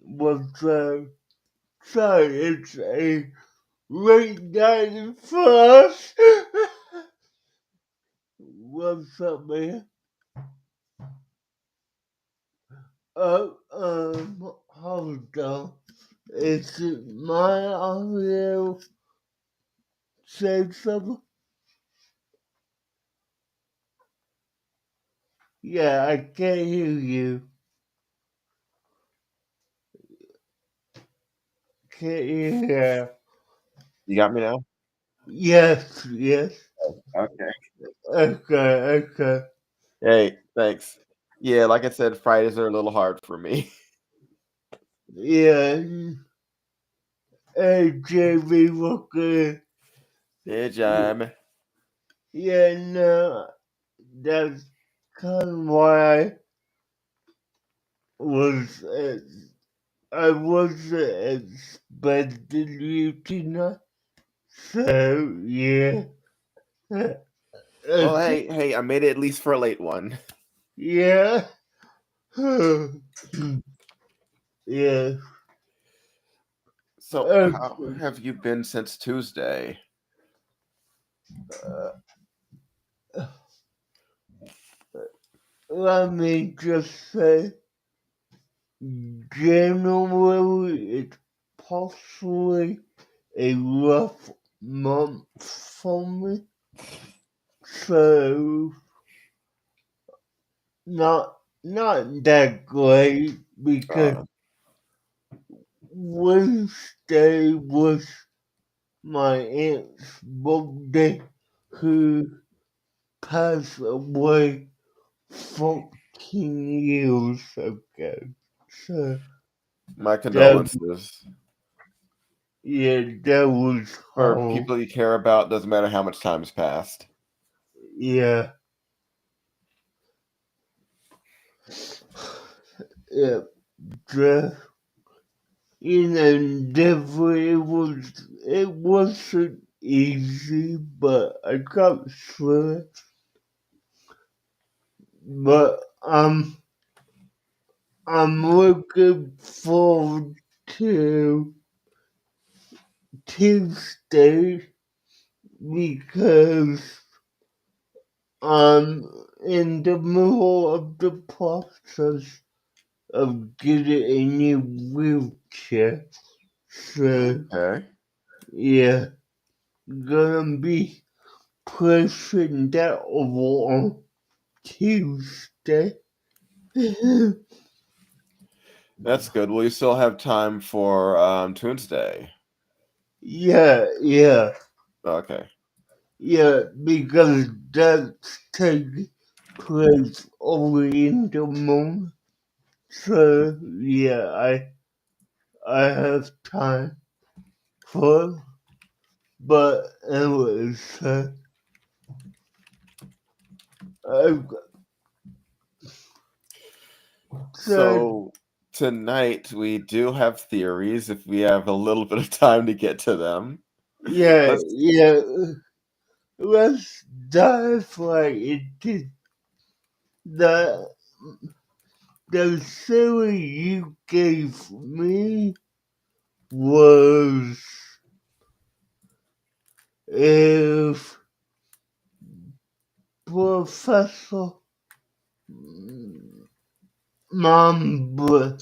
What's up? Sorry, it's a late night for us. What's up, man? Hold on. Is it my audio? Say something? Yeah, I can't hear you. Can't hear. You got me now? Yes. Okay. Okay. Hey, thanks. Yeah, like I said, Fridays are a little hard for me. Yeah. Hey, JB, what good? Hey, Jam. Yeah, no, that's kind of why was I wasn't expecting you tonight. So yeah, Well, okay, hey, I made it at least for a late one. yeah, yeah. So, how Okay. have you been since Tuesday? Let me just say, generally, it's possibly a rough month for me. So not that great because Uh, Wednesday was my aunt's birthday, who passed away 14 years ago. So my that condolences. that was For hard. people you care about, doesn't matter how much time's passed. Yeah, yeah. Just, definitely it wasn't easy, but I got through it. But I'm looking forward to Tuesday because I'm in the middle of the process of getting a new wheelchair. So Okay. yeah, gonna be pushing that over on Tuesday. That's good. Well, you still have time for Tuesday. Yeah. Okay. Yeah, because that's taking place only in the morning. So yeah, I have time for it. But anyways, I've got, so So tonight we do have theories if we have a little bit of time to get to them. Let's yeah, let's dive right into the the theory you gave me was if Professor Mambra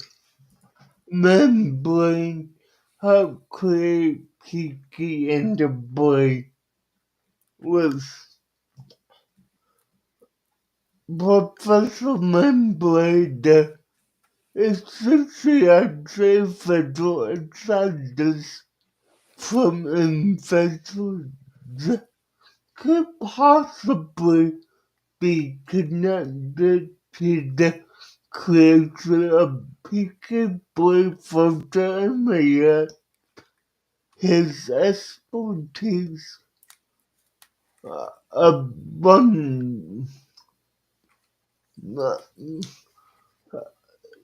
membrane how clear Kiki and the boy was Professor Membrane the essentially federal insiders from investors could possibly be connected to the creation of Peaky from the internet. His expertise abundant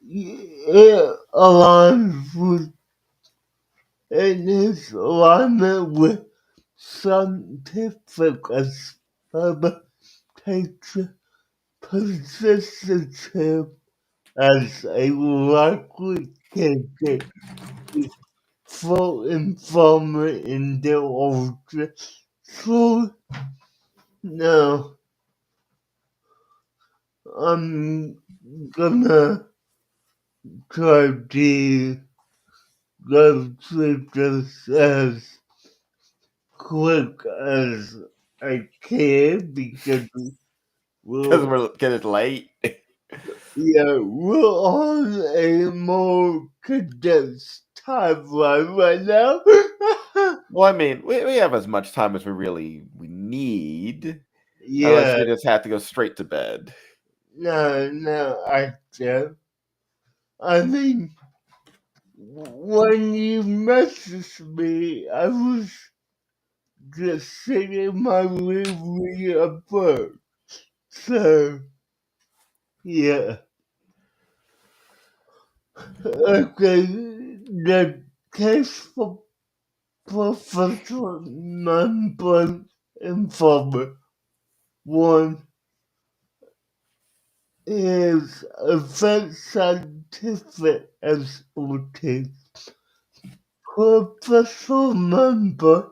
it aligns with in his alignment with scientific experimentation positions him as a likely can get full involvement in their object. So now I'm gonna try to go through this as quick as I can because Because we're we're getting late. we're on a more condensed timeline right now. Well, I mean, we have as much time as we need, unless Yeah, we just have to go straight to bed. no, I don't. I mean, when you messaged me, I was just sitting in my room reading a book. So, yeah. Okay, the case for Professor Manbun informer one is advanced scientific expertise. Professor Manbun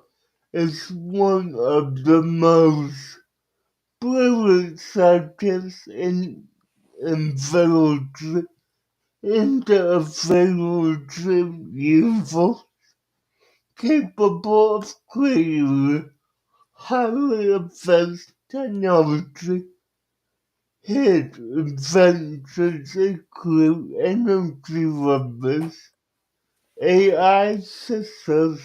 is one of the most brilliant scientists available in the available universe, capable of creating highly advanced technology. His inventions include energy weapons, AI systems,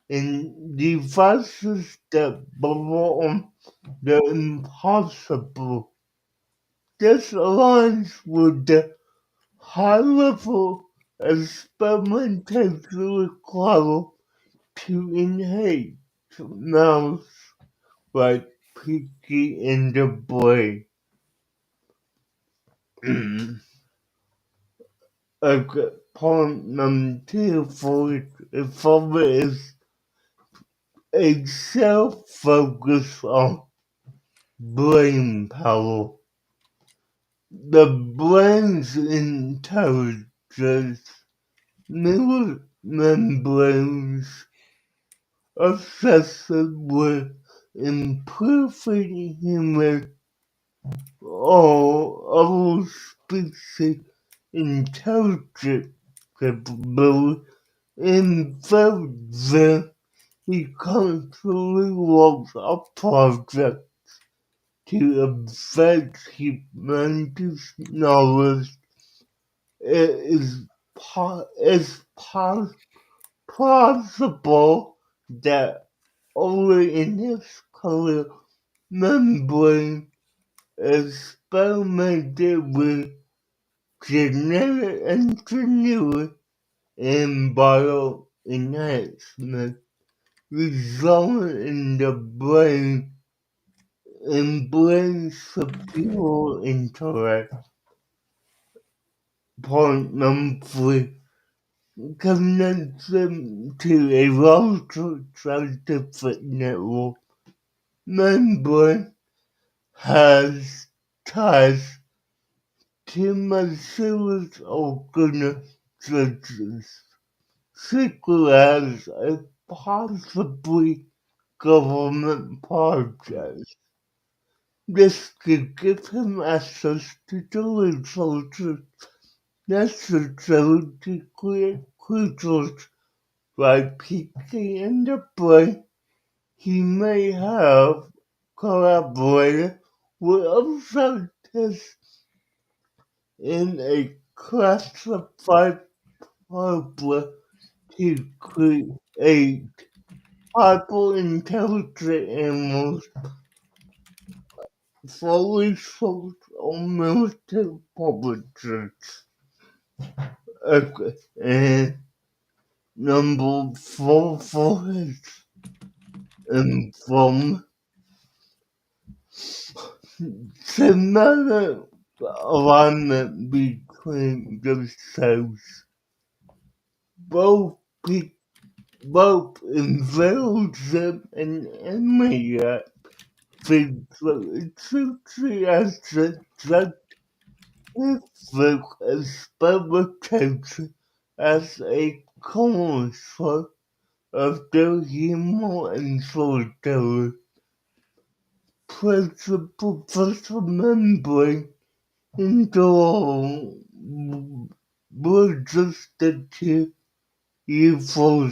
and devices that perform the impossible. This aligns with the high-level experimentation required to enhance mouse like Pinky and the Brain. Okay, point number two for informer is a self-focus on brain power. The brain's intelligence neural membranes obsessed with improving human or other species' intelligence capability. In further, he constantly works on projects to advance humanity's knowledge. It is plausible that only in his current membrane experimented with genetic engineering and bioenhancement, resulting in the brain superior intellect. Point number three. Connection to a larger scientific network. Membrane has ties to mysterious organizations, such as possibly government projects. This could give him access to the resources necessary to create creatures like Pinky and the Brain. He may have collaborated with other scientists in a classified program to create hyper-intelligent animals for research or military purposes. Okay, and number four is inform similar alignment between themselves. Both both intelligent and immediate things like enthusiastic With experimentation as a cornerstone of the human and solitary principle for remembering into resistant evil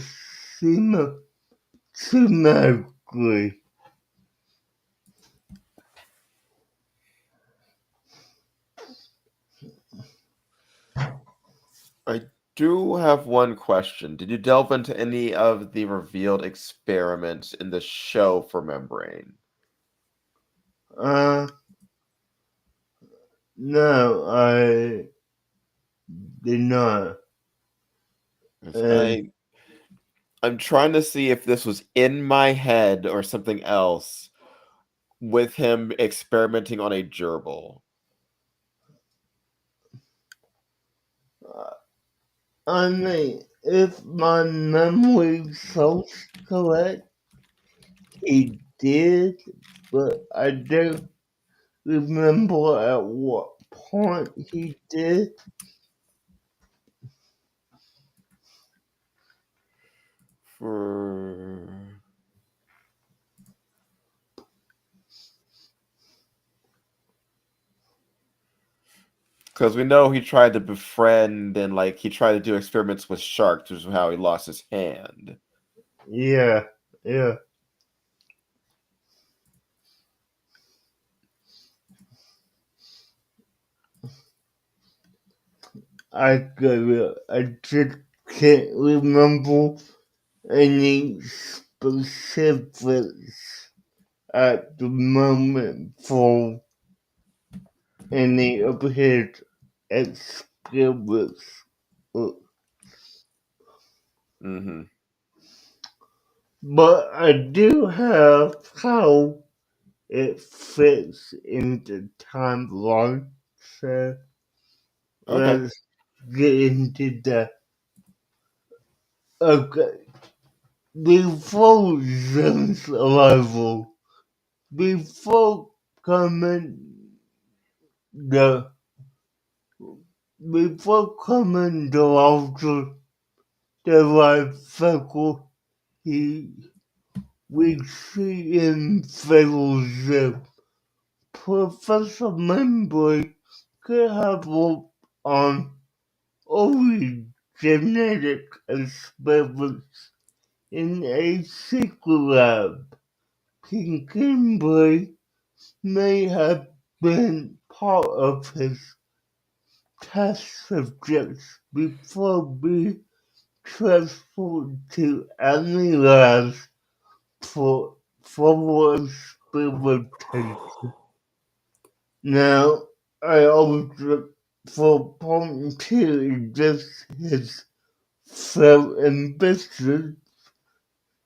thematically. I do have one question. Did you delve into any of the revealed experiments in the show for Membrane? Uh, no, I did not. 'Cause And I'm trying to see if this was in my head or something else with him experimenting on a gerbil. I mean, if my memory serves correct, he did, but I don't remember at what point he did. For Because we know he tried to befriend and he tried to do experiments with sharks, which is how he lost his hand. Yeah, yeah, I get it. I just can't remember any specifics at the moment for any of his experiments. Mm-hmm. But I do have how it fits into timeline. So Okay. let's get into that. Okay, before Zen's arrival, before coming the before coming the altar, the right circle, he we see in fellowship. Professor Membry could have worked on only genetic experiments in a secret lab. Kincaid may have been part of his test subjects before being transferred to analyze for further experimentation. Now, I also for point two just his self-ambition,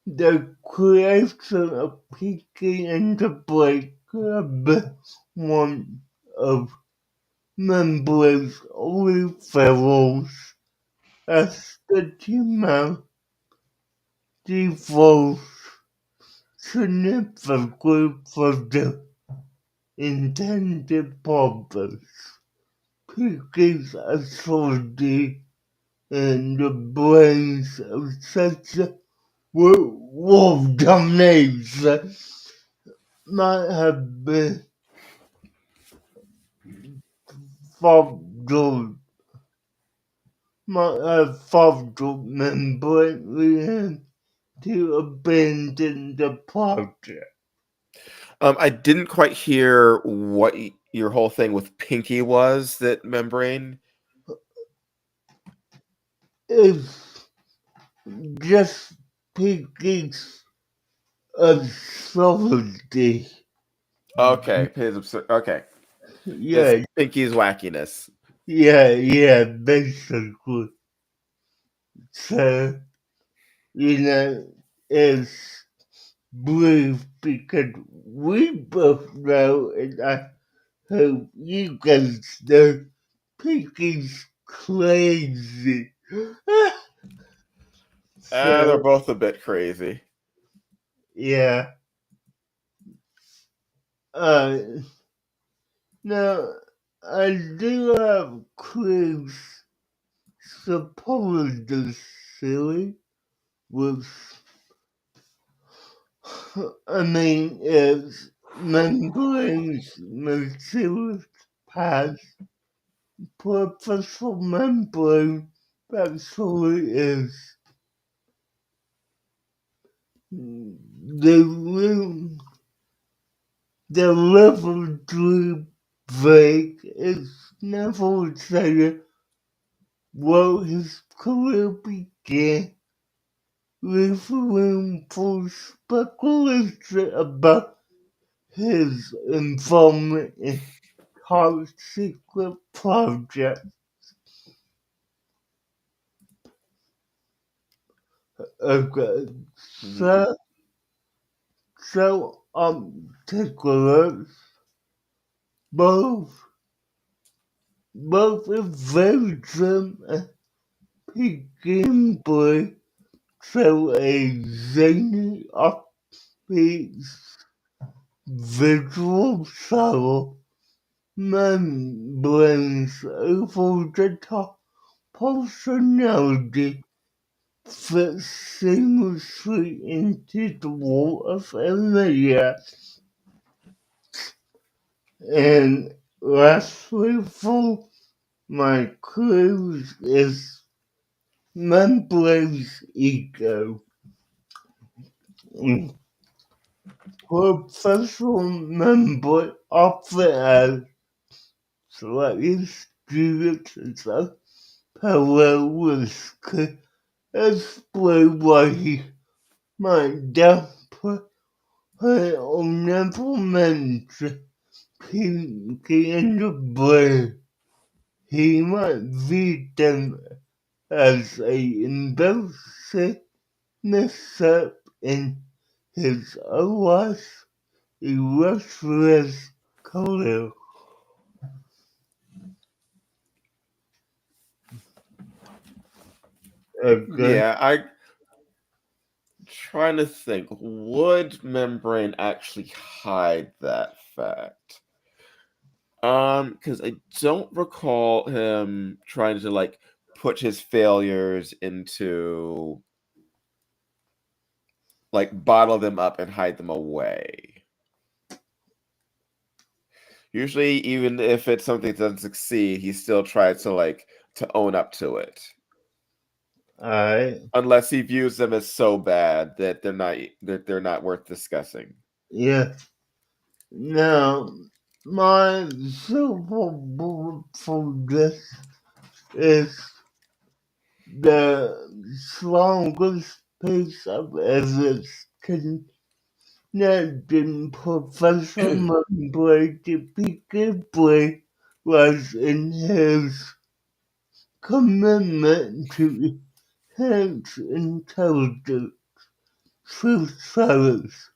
the creation of Peking and the Break could have been one of Membray's only fellows as the team devotes significantly for the intended purpose. Peking's authority and the brains of such a world domination might have been fostered membrane to abandon the project. I didn't quite hear what your whole thing with Pinky was, that Membrane. It's just Peking's authority. Okay, okay. It's Yeah, Pinky's wackiness. yeah, basically. So, it's brief because we both know, and I hope you guys know, Pinky's crazy. They're So, both a bit crazy. yeah. Uh, no, I do have clues support this theory, which, I mean, is membranes mysterious past. Professor Membrane actually is the the level 3 break is never said where his career began, referring for speculation about his involvement in top secret projects. Okay, Mhm. so, take a look. Both a Belgium and gameplay show a zany upbeat visual style. Membranes over the top personality fits seamlessly into the role of images. And lastly, for my clues is Membrane's ego. Professional member often has slightly students of parallel risk. Explain why he might downplay or never mention pinky in the brain. He might view them as a embarrassing mishap in his otherwise illustrious career. Okay. Yeah, I trying to think. Would membrane actually hide that fact? Because I don't recall him trying to like put his failures into like bottle them up and hide them away. Usually, even if it's something that doesn't succeed, he still tries to like to own up to it. Alright. Unless he views them as so bad that they're not worth discussing. Yeah. Now, my silver bullet for this is the strongest piece of evidence connecting Professor Mumbley to Peaky was in his commitment to enhance intelligence through science.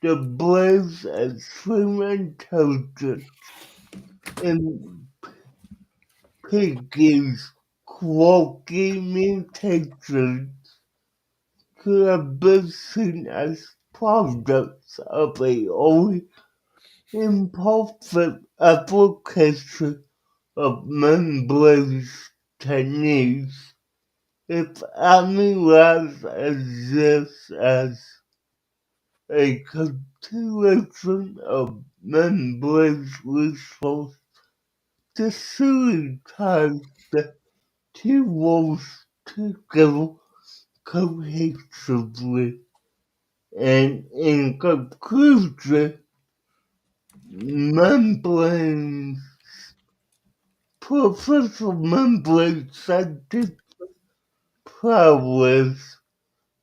The Blaze extreme intelligence in Piggy's quirky mutations could have been seen as products of a only imperfect application of Membrane's techniques. If amylase exists as a continuation of Membrane's resource, the series ties the two worlds together cohesively. And in conclusion, Membrane's Professor Membrane's scientific prowess,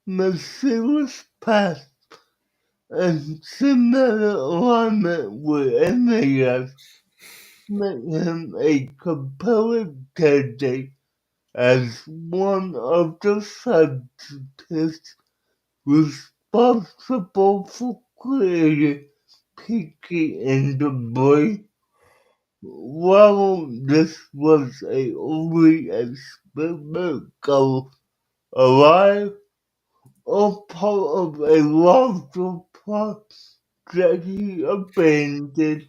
mysterious past, and similar alignment with images make him a compelling candidate as one of the scientists responsible for creating Pinky in the Brain. While this was a only experimental alive or part of a larger project he abandoned,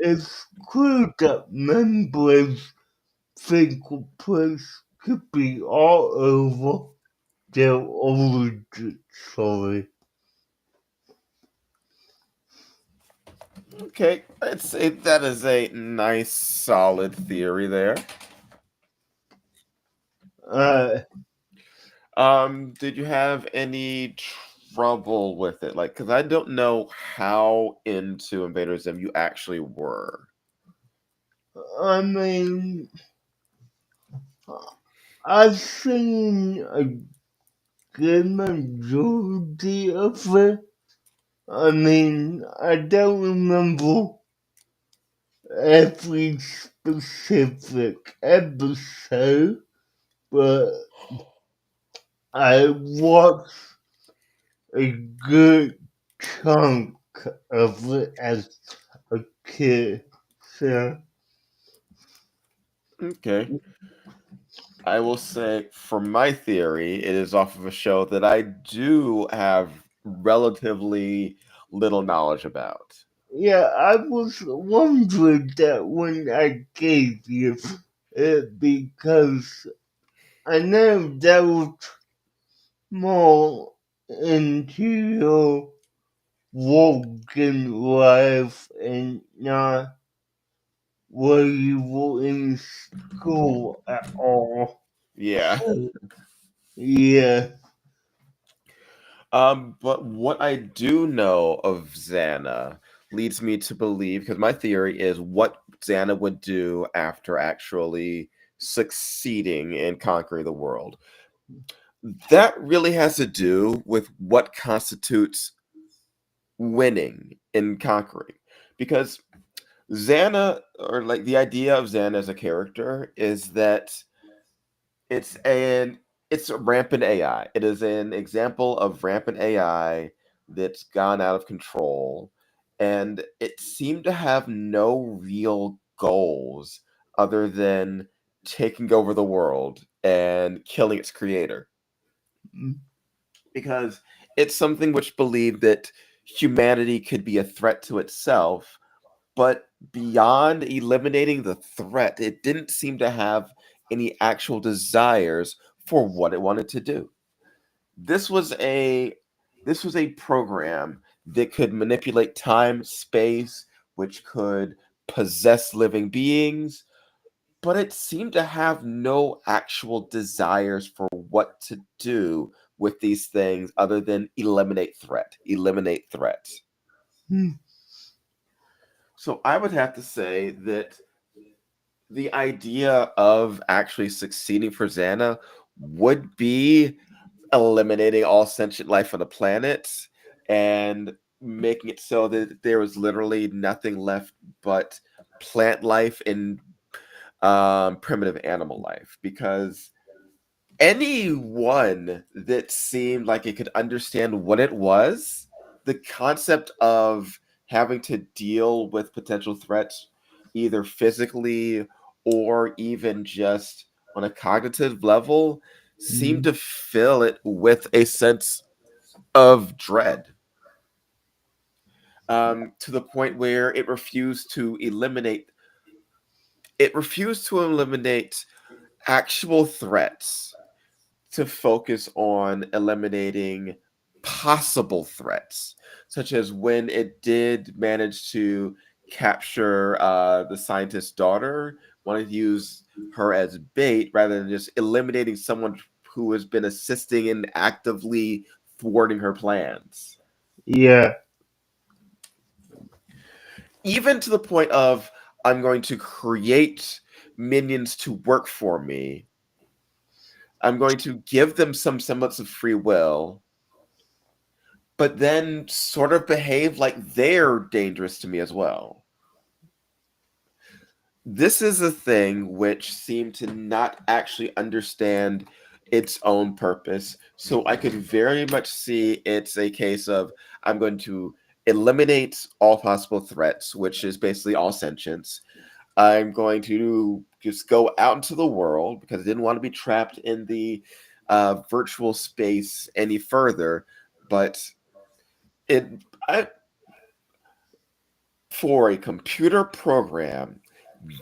it's clear that members think a place could be all over their origin story. Okay, I'd say that is a nice, solid theory there. Uh, Did you have any trouble with it? Like, because I don't know how into Invaderism you actually were. I mean, I've seen a good majority of it. I mean, I don't remember every specific episode, but I watched a good chunk of it as a kid. So, Okay. I will say, for my theory, it is off of a show that I do have relatively little knowledge about. yeah, I was wondering that when I gave you it because I know that was more into your working life and not where you were in school at all. Yeah. So, yeah. But what I do know of Xana leads me to believe, because my theory is what Xana would do after actually succeeding in conquering the world. That really has to do with what constitutes winning in conquering. Because Xana, or like the idea of Xana as a character, is that it's an it's a rampant AI. It is an example of rampant AI that's gone out of control, and it seemed to have no real goals other than taking over the world and killing its creator. Mm, Because it's something which believed that humanity could be a threat to itself, but beyond eliminating the threat, it didn't seem to have any actual desires for what it wanted to do. This was a this was a program that could manipulate time, space, which could possess living beings, but it seemed to have no actual desires for what to do with these things other than eliminate threat. mm, So I would have to say that the idea of actually succeeding for Xana would be eliminating all sentient life on the planet and making it so that there was literally nothing left but plant life and primitive animal life. Because anyone that seemed like it could understand what it was, the concept of having to deal with potential threats, either physically or even just on a cognitive level, seemed mm. to fill it with a sense of dread, to the point where it refused to eliminate actual threats to focus on eliminating possible threats, such as when it did manage to capture the scientist's daughter, wanted to use her as bait rather than just eliminating someone who has been assisting and actively thwarting her plans. Yeah. Even to the point of, I'm going to create minions to work for me. I'm going to give them some semblance of free will, but then sort of behave like they're dangerous to me as well. This is a thing which seemed to not actually understand its own purpose. So I could very much see it's a case of, I'm going to eliminate all possible threats, which is basically all sentience. I'm going to just go out into the world because I didn't want to be trapped in the virtual space any further. But it, I, for a computer program,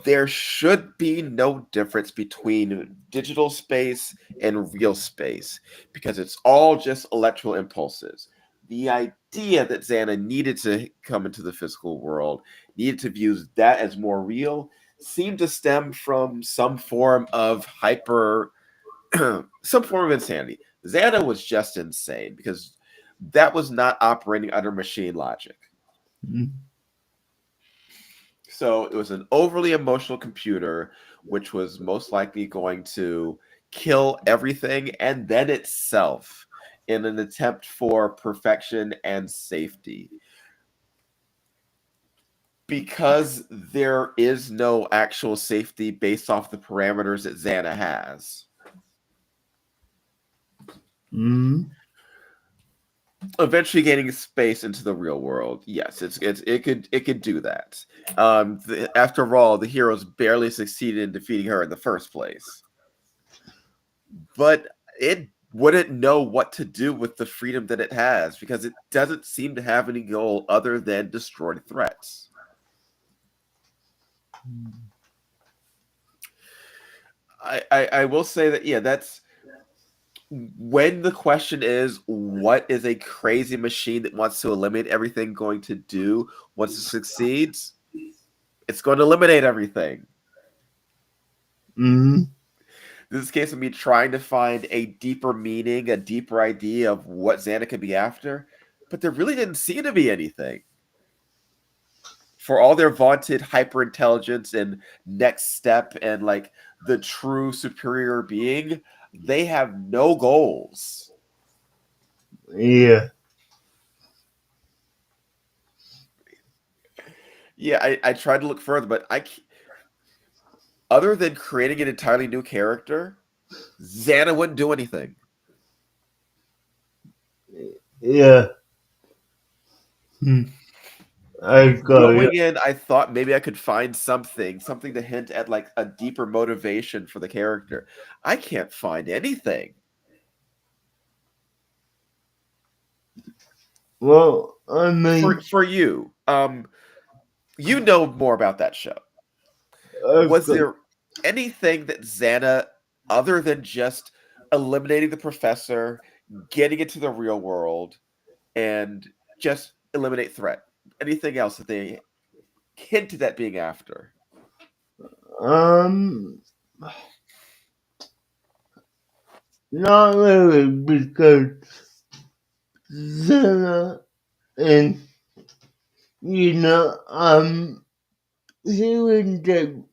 there should be no difference between digital space and real space because it's all just electrical impulses. The idea that Xana needed to come into the physical world, needed to view that as more real, seemed to stem from some form of some form of insanity. Xana was just insane because that was not operating under machine logic. So it was an overly emotional computer, which was most likely going to kill everything and then itself in an attempt for perfection and safety. Because there is no actual safety based off the parameters that Xana has. Eventually gaining space into the real world. Yes, it could do that. After all, the heroes barely succeeded in defeating her in the first place. But it wouldn't know what to do with the freedom that it has because it doesn't seem to have any goal other than destroy threats. I will say that, yeah, that's when the question is, what is a crazy machine that wants to eliminate everything going to do once it succeeds? It's going to eliminate everything. This is a case of me trying to find a deeper meaning, a deeper idea of what Xana could be after, but there really didn't seem to be anything. For all their vaunted hyper intelligence and next step and like the true superior being, they have no goals. Yeah. Yeah, I tried to look further, but other than creating an entirely new character, Xana wouldn't do anything. Yeah. I got it. Going in, I thought maybe I could find something to hint at like a deeper motivation for the character. I can't find anything. Well, I mean, For you, you know more about that show. I've Was got, there anything that Xana, other than just eliminating the professor, getting into the real world, and just eliminate threat? Anything else that they hinted at being after? not really, because Zena and, I'm hearing that,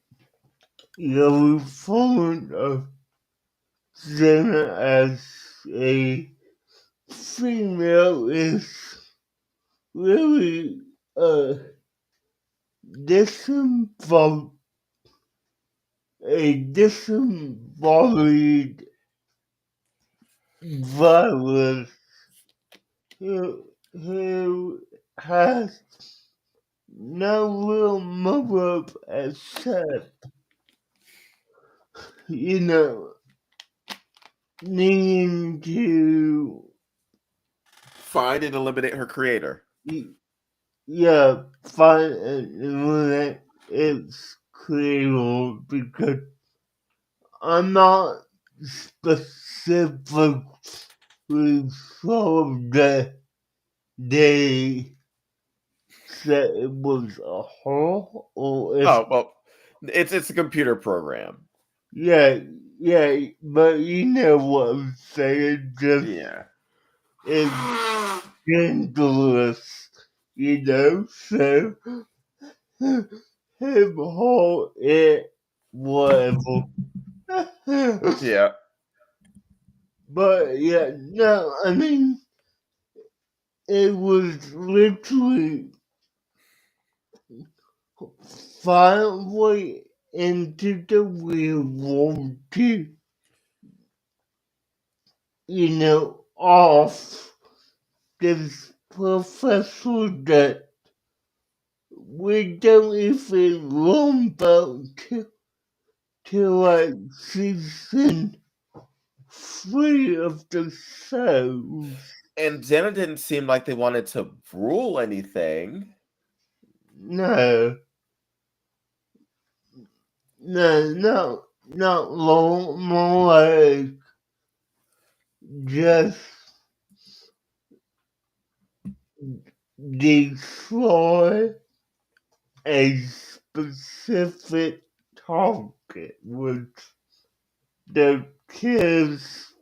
referring of Zena as a female is really, disinvolved, a disembodied virus who has no real motive except, needing to, Find and eliminate her creator. find and eliminate its creator, because I'm not specifically sure that they said it was a her, or if, Oh well, it's a computer program. yeah, but you know what I'm saying, just Yeah. it's dangerous, so him, her, it, whatever. Yeah. But yeah, no, I mean, it was literally finally into the real world to, off this professor that we don't even learn about till like season 3 of the show. And Xana didn't seem like they wanted to rule anything. no, not long, more like just destroy a specific target, which the kids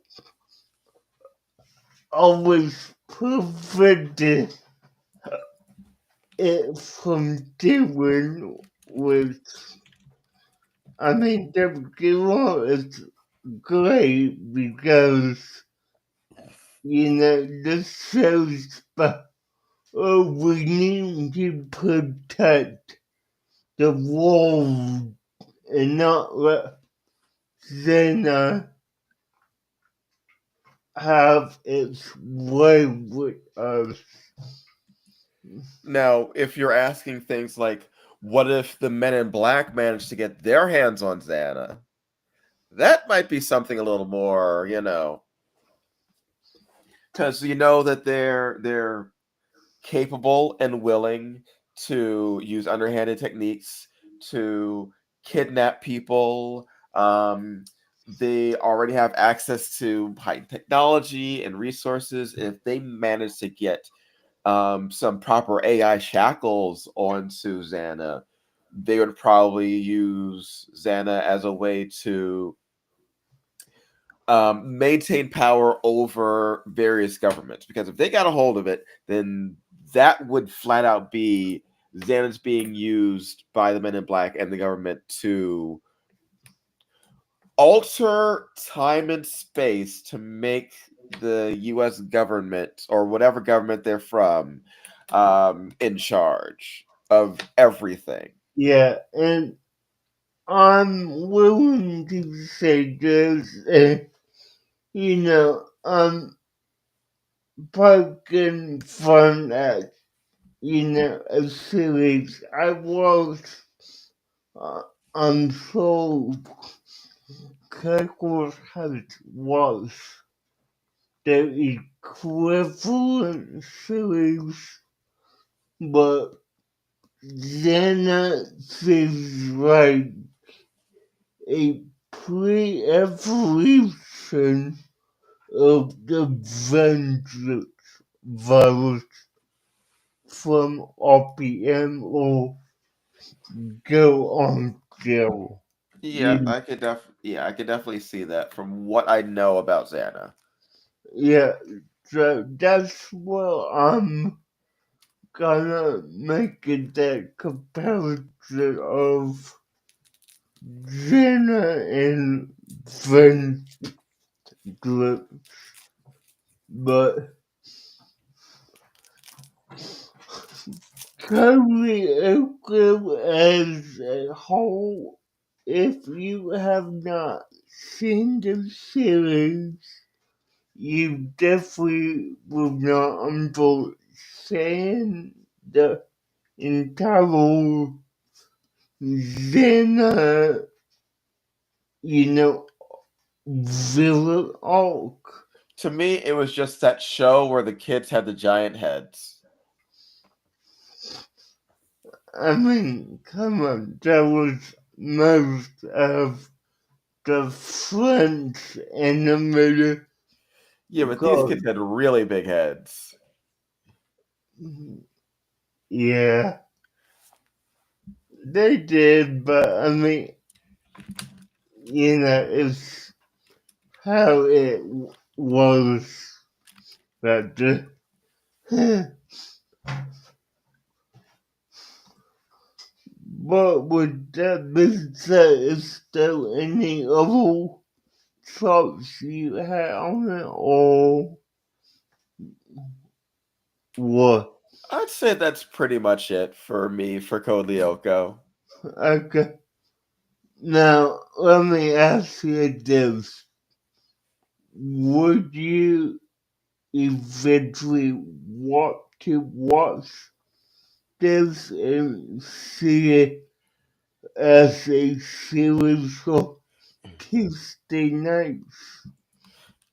always prevented it from doing, which, I mean, don't get me wrong, it's great because, this shows, but we need to protect the world and not let Xena have its way with us. Now, if you're asking things like, what if the Men in Black managed to get their hands on Xana? That might be something a little more, because you know that they're capable and willing to use underhanded techniques to kidnap people. They already have access to high technology and resources. If they manage to get some proper AI shackles onto Xana, they would probably use Xana as a way to maintain power over various governments. Because if they got a hold of it, then that would flat out be Xana's being used by the Men in Black and the government to alter time and space to make the U.S. government or whatever government they're from in charge of everything. Yeah, and I'm willing to say this, poking fun at, a series I watched, I'm sure Kirkwood has watched the equivalent series, but Xena seems like a pre-evolution of the vengeance virus from RPM or Go On Girl. I could definitely see that from what I know about Xana. Yeah, so that's what I'm gonna make it, that comparison of Jenna and Van Gluck. But Karaoke as a whole, if you have not seen the series, you definitely will not understand the entire Xena, villain arc. To me, it was just that show where the kids had the giant heads. I mean, come on, that was most of the French animated. Yeah, but these God, kids had really big heads. yeah, they did, but I mean, it's how it was that the. But with that being said, is there any other thoughts you had on it, or what? I'd say that's pretty much it for me for Code Lyoko. Okay. Now, let me ask you this. Would you eventually want to watch this and see it as a series of Tuesday nights?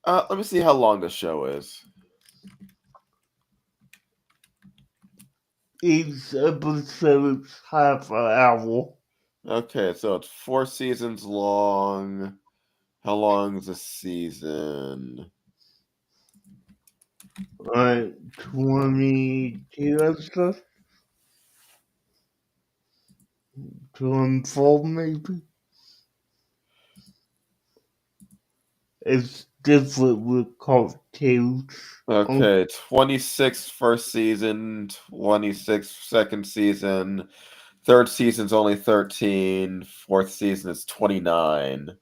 Let me see how long the show is. Each episode's half an hour. Okay, so it's 4 seasons long. How long is a season? 22 episodes? 24 maybe? It's different with cartoons. Okay, 26 first season, 26 second season, third season's only 13, fourth season is 29.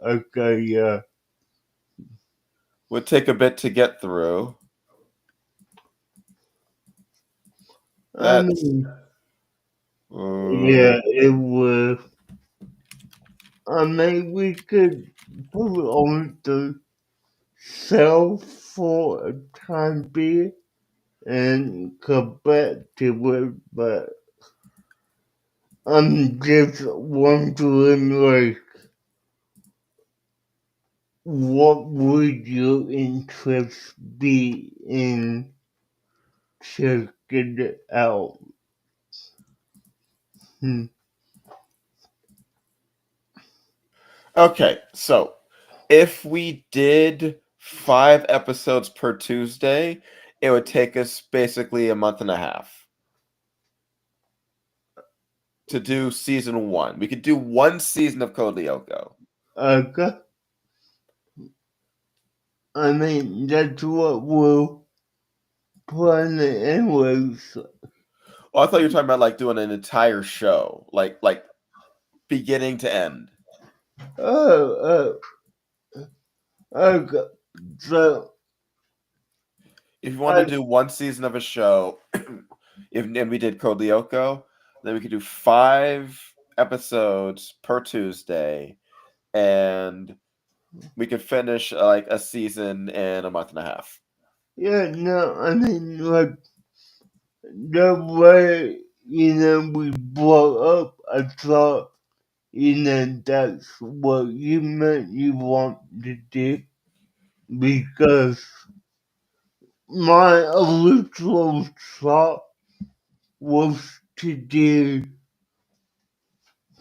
Okay, yeah. Would take a bit to get through. I That's mean, uh, yeah, it would. I mean, we could put it on the shelf for a time being and come back to it, but I'm just wondering, like, what would your interest be in checking it out? Hmm. okay. So if we did 5 episodes per Tuesday, it would take us basically a month and a half to do season one. We could do one season of Code Lyoko. Okay. I mean, that's what we're planning anyways. Oh, I thought you were talking about like doing an entire show, like beginning to end. Oh, okay. So, If you want to I, do one season of a show, if and we did Code Lyoko, then we could do 5 episodes per Tuesday, and we could finish like a season in a month and a half. yeah, no, I mean, like, the way, we brought up, I thought, that's what you meant you want to do. Because my original thought was to do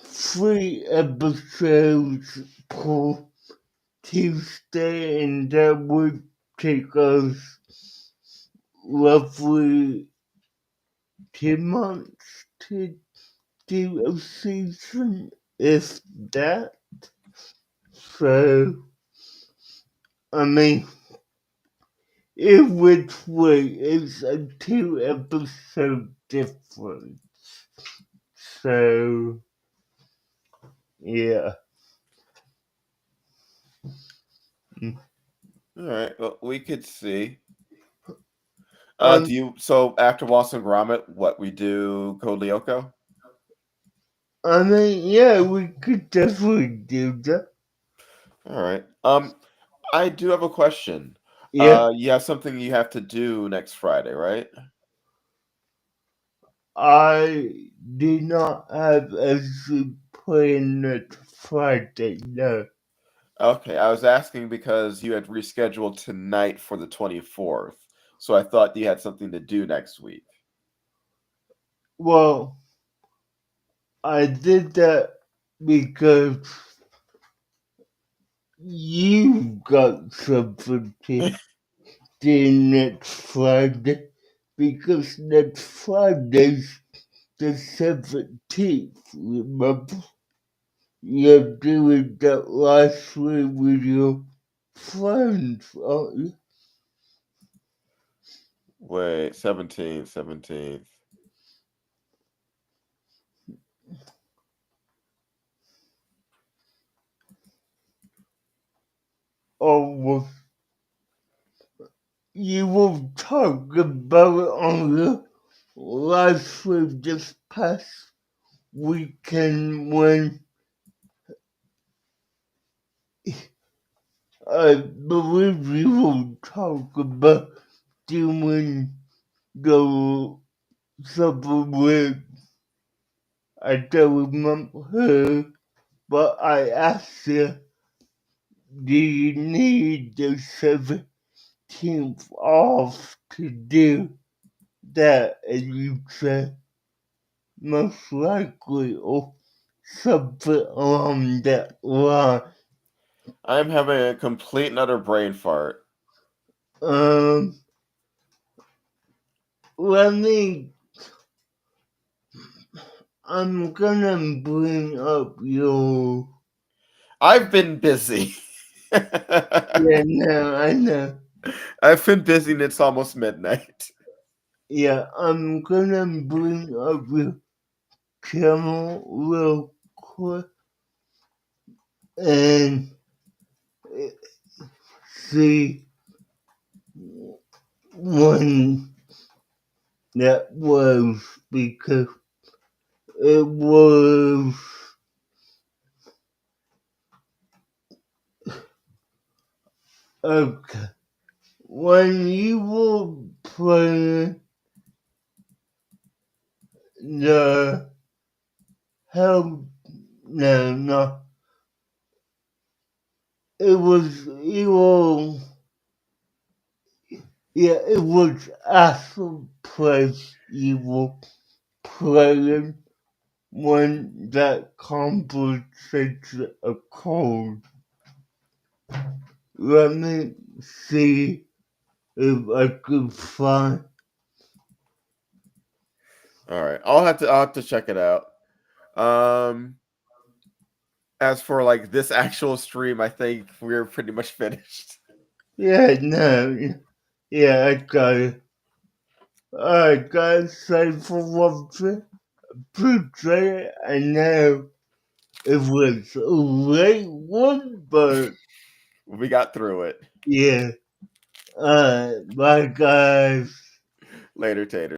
3 episodes per Tuesday, and that would take us roughly 2 months to do a season, if that. So, I mean, in which way it's a 2 episode difference. So, yeah. All right, well, we could see. Um, Do you so after Boston Gromit, what we do Code Lyoko? I mean, yeah, we could definitely do that. All right. I do have a question. Yeah, You have something you have to do next Friday, right? I do not have a plan next Friday, no. Okay, I was asking because you had rescheduled tonight for the 24th. So I thought you had something to do next week. Well, I did that because you got something to do next Friday. Because next Friday's the 17th, remember? You're doing that last week with your friends, aren't you? Wait, 17th, 17th. Or you will talk about it on the last week this past weekend when I believe you will talk about doing the something with, I don't remember her, but I asked her, do you need the 17th off to do? that, as you said, most likely, or something along that line. I'm having a complete and utter brain fart. Um, let me. I'm gonna bring up your. I've been busy. Yeah, no, I know. I've been busy and it's almost midnight. Yeah, I'm gonna bring up your camera real quick and see when that was, because it was okay. When you were playing the hell, no, it was evil. Yeah, it was actual place evil playing when that conversation occurred. Let me see if I could find. All right, I'll have to check it out. Um, as for like this actual stream, I think we're pretty much finished. Yeah, no, yeah, I got it. Alright, guys, thanks for watching. Appreciate it. I know it was a late one, but We got through it. yeah. Alright, bye, guys. Later, Tater.